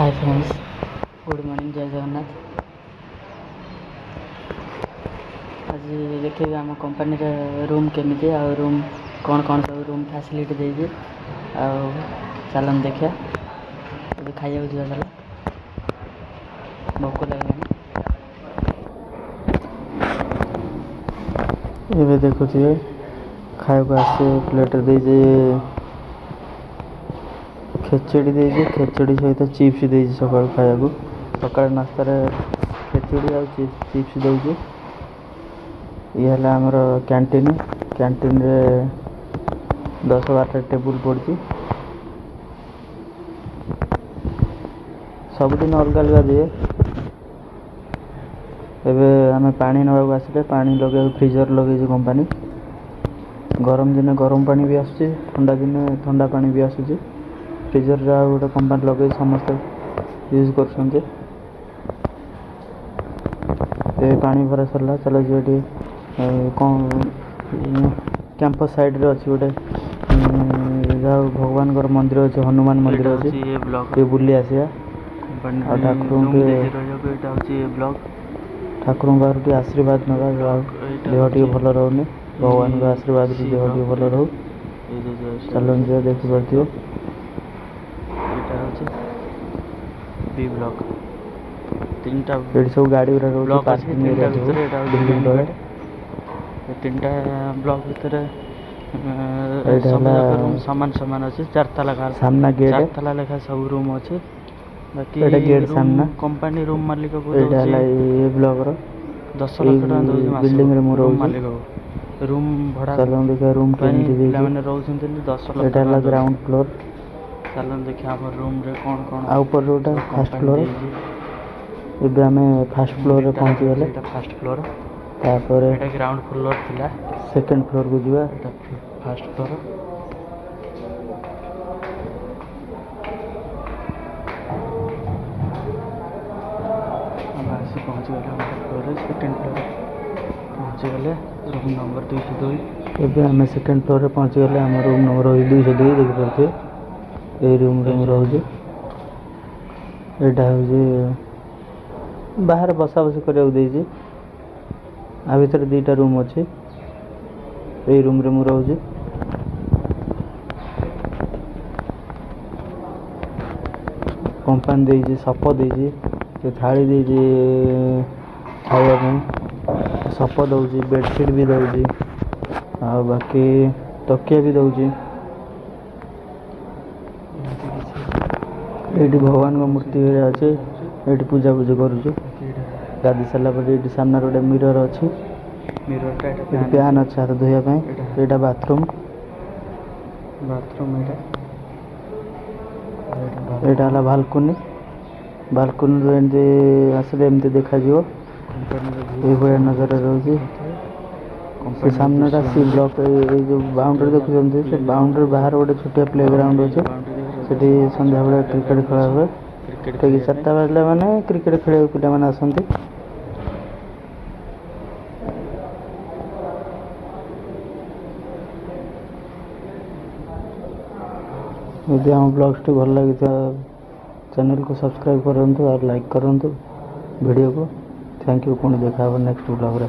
Hi friends, good morning, जय जगन्नाथ। आज देखिए आम कंपानी रूम केमिति आ रूम कौन कौन सब रूम फैसिलिटी देजी चलन देखिए। अभी खाइए जा चल भोक लगे ये देखुए खाया आसे प्लेट दे खेचड़ी दे खेचड़ी सहित चिप्स दे सका खाया सका नाश्तार खेचड़ी आ चिप्स दे ये आमर कैंटीन कैंटीन रे 10-12 टेबुल पड़ी सबुदिन अलग अलग दिए। एवं आम पानी नवा आसले पानी लगे फ्रिजर लगे कंपानी गरम दिन गरम पानी भी आसुची ठंडा दिन ठंडा पानी भी आसुची फ्रिजर गोटे कंपानी लगे समस्त यूज कर पानी भरा सरला चलो जी कौन कैंपस साइड रे अच्छी गोटे भगवान मंदिर अच्छे हनुमान मंदिर अच्छे ये बुली आसिया ठाकुर बाहर आशीर्वाद ना देह टी भल रोनी भगवान का आशीर्वाद देह टी भल रो चलो देखिए तीन सब गाड़ी तीन ब्लॉक भीतर रूम सामान सामान अच्छे 4 ताला सामना गेट 4 ताला लेखा सब रूम अच्छे बाकी गेट सामना कंपनी रूम मालिक को ये ब्लॉक रो 10 लाख टका दउछ बिल्डिंग रे मोर मालिक रूम भड़ा चलो देखा रूम पिला माने रहउछन 10 लाख एटा ला ग्राउंड फ्लोर चलो देखिए हम रूम रे कौन कौन आ ऊपर रोटा फर्स्ट फ्लोर एबे हमें फर्स्ट फ्लोर रे पहुंची गले फर्स्ट फ्लोर तापर एटा ग्राउंड फ्लोर थिला सेकंड फ्लोर को जीवा एटा फर्स्ट फ्लोर हम आसी पहुंची गले फ्लोर रे सेकंड फ्लोर पहुंची गले रूम नंबर 202 एबे हमें सेकंड फ्लोर रे पहुंची गले हम रूम नंबर 202 देख परथे ए रूम रोज एटा हो बाहर बसा बसी कर आ भर 2टा रूम अच्छे ये रूम रे रोज कंपानी दे सप दे थाली दे खाया सप दौर बेडसीट भी दौर आ बाकी तकिया भी दौर ये भगवान का मूर्ति अच्छे ये पूजा पूजा करुचु गाधी सारा पर ये सामने गोटे मिरर अच्छी फैन अच्छे हाथ धोया यहाँ बाथरूम बाथरूम यहाँ बालकनी बालकनी एमती आसले एमती देखा ये नजर रोचे सामने सी ब्लॉक ये जो बाउंड्री देखुं से बाउंड्री बाहर गोटे छोटिया प्ले ग्राउंड अच्छे से संध्या बेला क्रिकेट खेला हुए ठीक 4टा बाजला माने क्रिकेट खेल पिला माने आसंती यदि आम ब्लॉग्स टी भल लगी चैनल को सब्सक्राइब करंतु और लाइक करंतु वीडियो को। Thank you. पुणी देखा नेक्स्ट ब्लॉग रे।